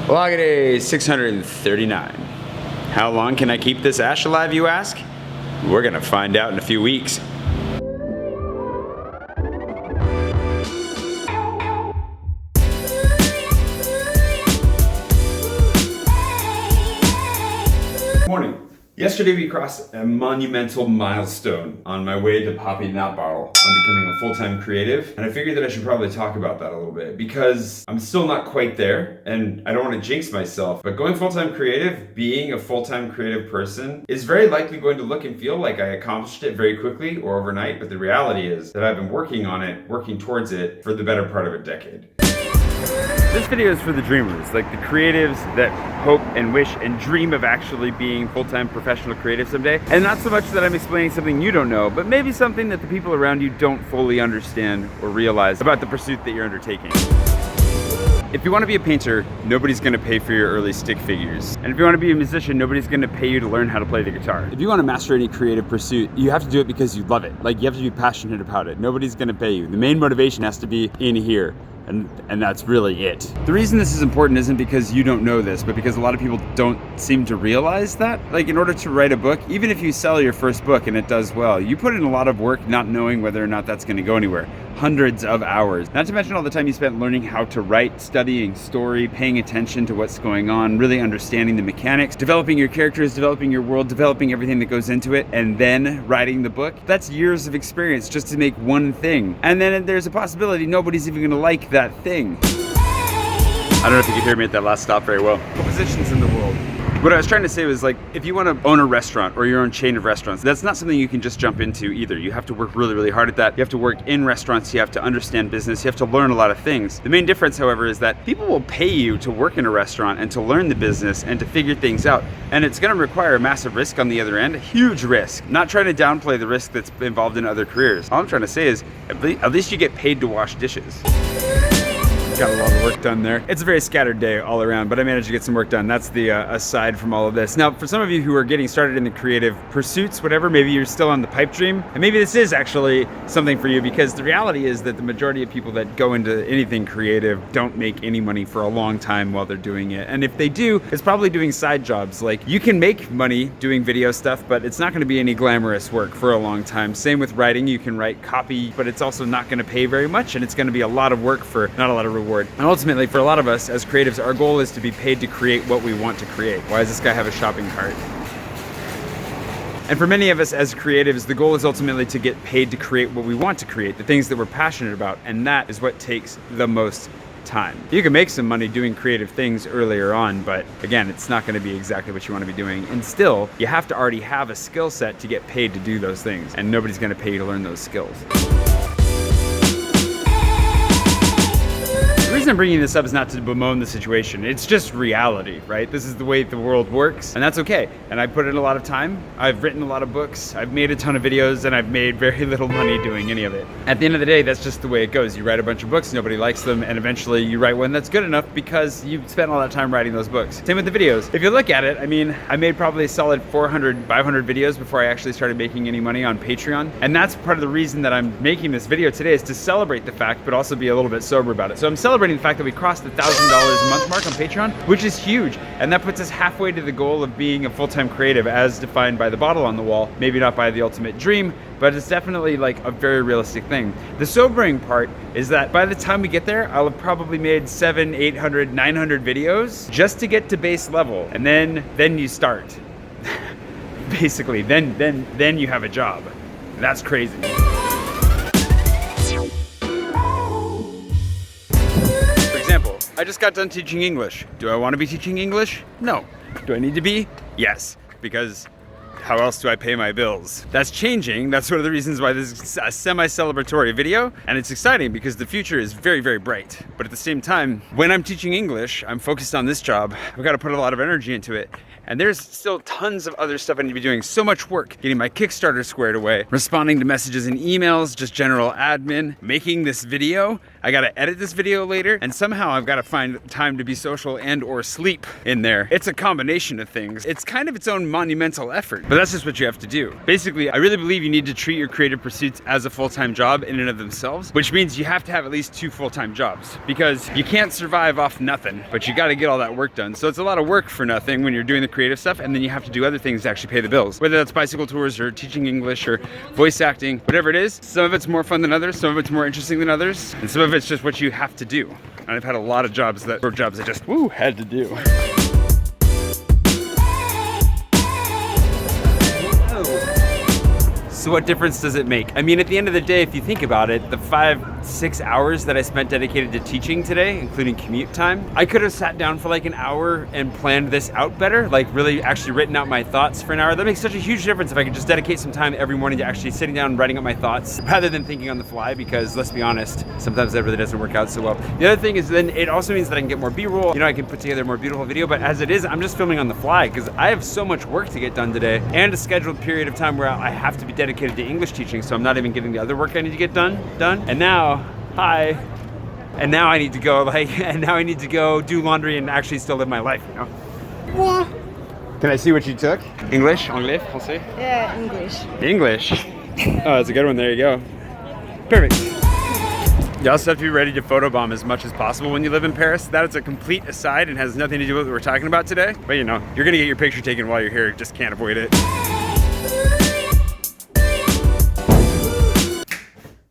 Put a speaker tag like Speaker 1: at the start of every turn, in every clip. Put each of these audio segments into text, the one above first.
Speaker 1: Vlog day 639. How long can I keep this ash alive, you ask? We're gonna find out in a few weeks. Morning. Yesterday we crossed a monumental milestone on my way to popping that bottle on becoming a full-time creative, and I figured that I should probably talk about that a little bit because I'm still not quite there and I don't want to jinx myself, but going full-time creative, being a full-time creative person is very likely going to look and feel like I accomplished it very quickly or overnight, but the reality is that I've been working on it, working towards it for the better part of a decade. This video is for the dreamers, like the creatives that hope and wish and dream of actually being full-time professional creative someday. And not so much that I'm explaining something you don't know, but maybe something that the people around you don't fully understand or realize about the pursuit that you're undertaking. If you want to be a painter, nobody's going to pay for your early stick figures. And if you want to be a musician, nobody's going to pay you to learn how to play the guitar. If you want to master any creative pursuit, you have to do it because you love it. Like, you have to be passionate about it. Nobody's going to pay you. The main motivation has to be in here. And that's really it. The reason this is important isn't because you don't know this, but because a lot of people don't seem to realize that. Like, in order to write a book, even if you sell your first book and it does well, you put in a lot of work not knowing whether or not that's going to go anywhere. Hundreds of hours. Not to mention all the time you spent learning how to write, studying story, paying attention to what's going on, really understanding the mechanics, developing your characters, developing your world, developing everything that goes into it, and then writing the book. That's years of experience just to make one thing. And then there's a possibility nobody's even gonna like that thing. I don't know if you could hear me at that last stop very well. Positions in the world. What I was trying to say was, like, if you want to own a restaurant or your own chain of restaurants, that's not something you can just jump into either. You have to work really, really hard at that. You have to work in restaurants, you have to understand business, you have to learn a lot of things. The main difference, however, is that people will pay you to work in a restaurant and to learn the business and to figure things out. And it's going to require a massive risk on the other end, a huge risk. Not trying to downplay the risk that's involved in other careers. All I'm trying to say is, at least you get paid to wash dishes. Got a lot of work done there. It's a very scattered day all around, but I managed to get some work done. That's the aside from all of this. Now, for some of you who are getting started in the creative pursuits, whatever, maybe you're still on the pipe dream, and maybe this is actually something for you, because the reality is that the majority of people that go into anything creative don't make any money for a long time while they're doing it. And if they do, it's probably doing side jobs. Like, you can make money doing video stuff, but it's not gonna be any glamorous work for a long time. Same with writing. You can write copy, but it's also not gonna pay very much, and it's gonna be a lot of work for not a lot of reward. And ultimately, for a lot of us as creatives, our goal is to be paid to create what we want to create. Why does this guy have a shopping cart? And for many of us as creatives, the goal is ultimately to get paid to create what we want to create, the things that we're passionate about, and that is what takes the most time. You can make some money doing creative things earlier on, but again, it's not going to be exactly what you want to be doing. And still, you have to already have a skill set to get paid to do those things, and nobody's going to pay you to learn those skills. The reason I'm bringing this up is not to bemoan the situation. It's just reality, right? This is the way the world works, and that's okay. And I put in a lot of time. I've written a lot of books. I've made a ton of videos, and I've made very little money doing any of it. At the end of the day, that's just the way it goes. You write a bunch of books, nobody likes them, and eventually you write one that's good enough because you've spent all that time writing those books. Same with the videos. If you look at it, I mean, I made probably a solid 400, 500 videos before I actually started making any money on Patreon. And that's part of the reason that I'm making this video today, is to celebrate the fact, but also be a little bit sober about it. So I'm celebrating the fact that we crossed the $1,000 a month mark on Patreon, which is huge. And that puts us halfway to the goal of being a full-time creative as defined by the bottle on the wall. Maybe not by the ultimate dream, but it's definitely like a very realistic thing. The sobering part is that by the time we get there, I'll have probably made 700, 800, 900 videos just to get to base level. And then you start. Basically, then you have a job. That's crazy. I just got done teaching English. Do I want to be teaching English? No. Do I need to be? Yes, because how else do I pay my bills? That's changing. That's one of the reasons why this is a semi-celebratory video, and it's exciting because the future is very, very bright. But at the same time, when I'm teaching English, I'm focused on this job. I've got to put a lot of energy into it. And there's still tons of other stuff I need to be doing. So much work getting my Kickstarter squared away, responding to messages and emails, just general admin, making this video. I gotta edit this video later, and somehow I've gotta find time to be social and or sleep in there. It's a combination of things. It's kind of its own monumental effort, but that's just what you have to do. Basically, I really believe you need to treat your creative pursuits as a full-time job in and of themselves, which means you have to have at least 2 full-time jobs, because you can't survive off nothing, but you gotta get all that work done. So it's a lot of work for nothing when you're doing the creative stuff, and then you have to do other things to actually pay the bills. Whether that's bicycle tours or teaching English or voice acting, whatever it is, some of it's more fun than others, some of it's more interesting than others, and some of it's just what you have to do. And I've had a lot of jobs that were jobs I just, had to do. So what difference does it make? I mean, at the end of the day, if you think about it, the 5-6 hours that I spent dedicated to teaching today, including commute time, I could have sat down for like an hour and planned this out better, like really actually written out my thoughts for an hour. That makes such a huge difference if I could just dedicate some time every morning to actually sitting down and writing out my thoughts rather than thinking on the fly, because let's be honest, sometimes that really doesn't work out so well. The other thing is then it also means that I can get more B-roll. You know, I can put together a more beautiful video, but as it is, I'm just filming on the fly because I have so much work to get done today and a scheduled period of time where I have to be dedicated to English teaching, so I'm not even getting the other work I need to get done. And now, and now I need to go do laundry and actually still live my life, you know? What? Can I see what you took? English? Anglais? Français?
Speaker 2: Yeah, English.
Speaker 1: English? Oh, that's a good one, there you go. Perfect. You also have to be ready to photobomb as much as possible when you live in Paris. That is a complete aside and has nothing to do with what we're talking about today. But you know, you're gonna get your picture taken while you're here, just can't avoid it.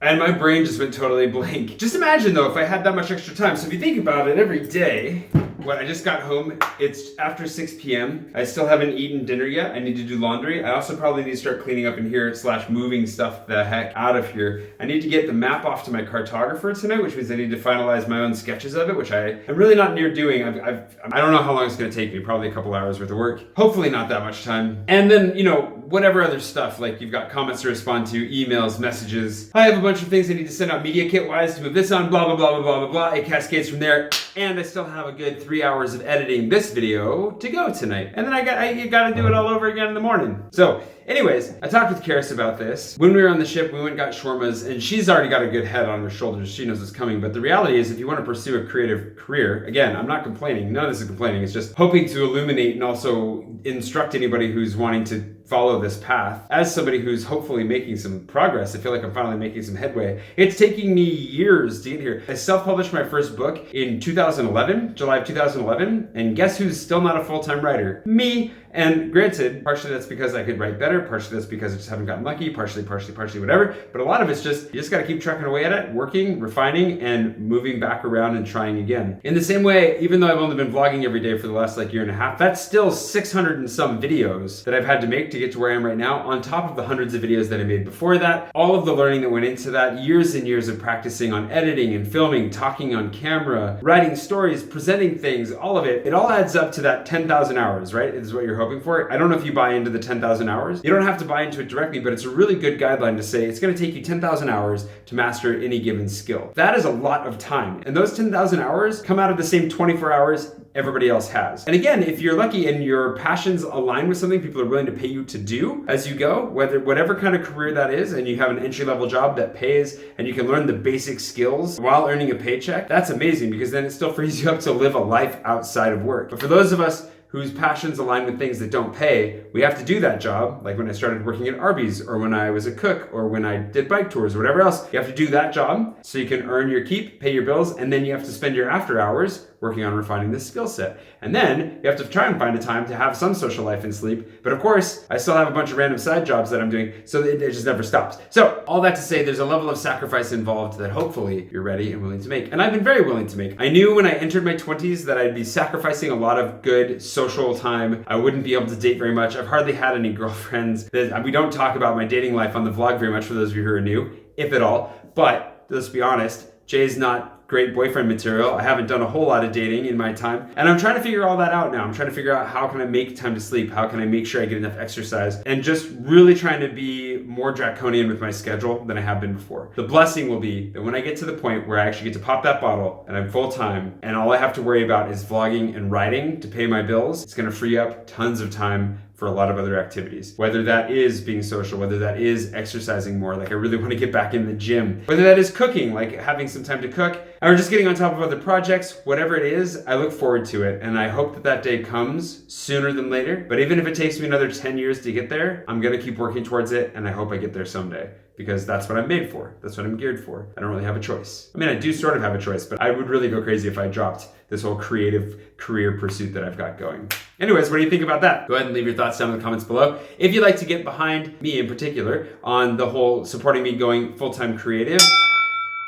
Speaker 1: And my brain just went totally blank. Just imagine though, if I had that much extra time. So if you think about it, every day, when I just got home, it's after 6 p.m. I still haven't eaten dinner yet. I need to do laundry. I also probably need to start cleaning up in here / moving stuff the heck out of here. I need to get the map off to my cartographer tonight, which means I need to finalize my own sketches of it, which I'm really not near doing. I don't know how long it's gonna take me, probably a couple hours worth of work. Hopefully not that much time. And then, you know, whatever other stuff, like you've got comments to respond to, emails, messages. I have a bunch of things I need to send out media kit wise to move this on, blah, blah, blah, blah, blah, blah, blah. It cascades from there. And I still have a good 3 hours of editing this video to go tonight. And then I gotta do it all over again in the morning. So anyways, I talked with Karis about this. When we were on the ship, we went and got shawarmas, and she's already got a good head on her shoulders. She knows what's coming. But the reality is, if you want to pursue a creative career, again, I'm not complaining. None of this is complaining. It's just hoping to illuminate and also instruct anybody who's wanting to follow this path. As somebody who's hopefully making some progress, I feel like I'm finally making some headway. It's taking me years to get here. I self-published my first book in 2011, July of 2011, and guess who's still not a full-time writer? Me. And granted, partially that's because I could write better, partially that's because I just haven't gotten lucky, partially, whatever. But a lot of it's just, you just gotta keep trucking away at it, working, refining, and moving back around and trying again. In the same way, even though I've only been vlogging every day for the last year and a half, that's still 600 and some videos that I've had to make to get to where I am right now, on top of the hundreds of videos that I made before that, all of the learning that went into that, years and years of practicing on editing and filming, talking on camera, writing stories, presenting things, all of it. It all adds up to that 10,000 hours, right? Is what you're hoping for. I don't know if you buy into the 10,000 hours. You don't have to buy into it directly, but it's a really good guideline to say it's gonna take you 10,000 hours to master any given skill. That is a lot of time. And those 10,000 hours come out of the same 24 hours everybody else has. And again, if you're lucky and your passions align with something people are willing to pay you to do as you go, whatever kind of career that is, and you have an entry-level job that pays and you can learn the basic skills while earning a paycheck, that's amazing, because then it still frees you up to live a life outside of work. But for those of us whose passions align with things that don't pay, we have to do that job. Like when I started working at Arby's, or when I was a cook, or when I did bike tours, or whatever else. You have to do that job so you can earn your keep, pay your bills, and then you have to spend your after hours working on refining this skill set. And then you have to try and find a time to have some social life and sleep. But of course, I still have a bunch of random side jobs that I'm doing, so it just never stops. So all that to say, there's a level of sacrifice involved that hopefully you're ready and willing to make. And I've been very willing to make. I knew when I entered my 20s that I'd be sacrificing a lot of good social time. I wouldn't be able to date very much. I've hardly had any girlfriends. We don't talk about my dating life on the vlog very much for those of you who are new, if at all. But let's be honest, Jay's not great boyfriend material. I haven't done a whole lot of dating in my time. And I'm trying to figure all that out now. I'm trying to figure out how can I make time to sleep? How can I make sure I get enough exercise? And just really trying to be more draconian with my schedule than I have been before. The blessing will be that when I get to the point where I actually get to pop that bottle and I'm full time and all I have to worry about is vlogging and writing to pay my bills, it's gonna free up tons of time for a lot of other activities. Whether that is being social, whether that is exercising more, like I really want to get back in the gym. Whether that is cooking, like having some time to cook, or just getting on top of other projects, whatever it is, I look forward to it. And I hope that that day comes sooner than later. But even if it takes me another 10 years to get there, I'm gonna keep working towards it, and I hope I get there someday. Because that's what I'm made for. That's what I'm geared for. I don't really have a choice. I mean, I do sort of have a choice, but I would really go crazy if I dropped this whole creative career pursuit that I've got going. Anyways, what do you think about that? Go ahead and leave your thoughts down in the comments below. If you'd like to get behind me in particular on the whole supporting me going full-time creative,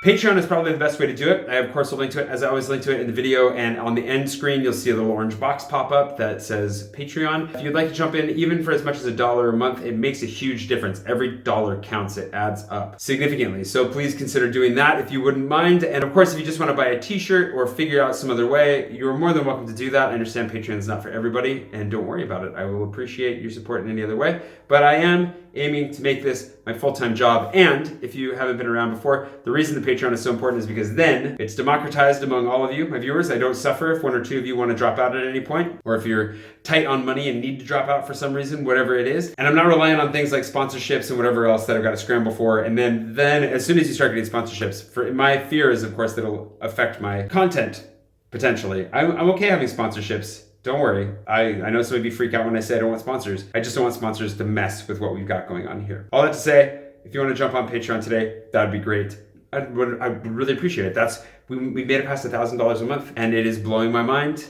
Speaker 1: Patreon is probably the best way to do it. I, of course, will link to it, as I always link to it in the video, and on the end screen, you'll see a little orange box pop up that says Patreon. If you'd like to jump in, even for as much as $1 a month, it makes a huge difference. Every dollar counts. It adds up significantly. So please consider doing that if you wouldn't mind. And of course, if you just want to buy a t-shirt or figure out some other way, you're more than welcome to do that. I understand Patreon is not for everybody, and don't worry about it. I will appreciate your support in any other way, but I am aiming to make this my full-time job. And if you haven't been around before, the reason the Patreon is so important is because then it's democratized among all of you, my viewers. I don't suffer if one or two of you want to drop out at any point, or if you're tight on money and need to drop out for some reason, whatever it is. And I'm not relying on things like sponsorships and whatever else that I've got to scramble for. And then as soon as you start getting sponsorships, my fear is, of course, that it'll affect my content, potentially. I'm okay having sponsorships. Don't worry. I know some of you freak out when I say I don't want sponsors. I just don't want sponsors to mess with what we've got going on here. All that to say, if you want to jump on Patreon today, that would be great. I would really appreciate it. We made it past $1,000 a month, and it is blowing my mind,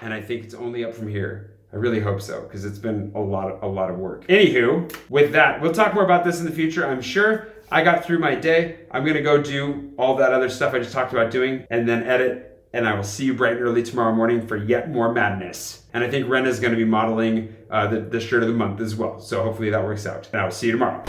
Speaker 1: and I think it's only up from here. I really hope so, because it's been a lot of work. Anywho, with that, we'll talk more about this in the future, I'm sure. I got through my day. I'm gonna go do all that other stuff I just talked about doing, and then edit, and I will see you bright and early tomorrow morning for yet more madness. And I think Rena's gonna be modeling the shirt of the month as well, so hopefully that works out. And I will see you tomorrow.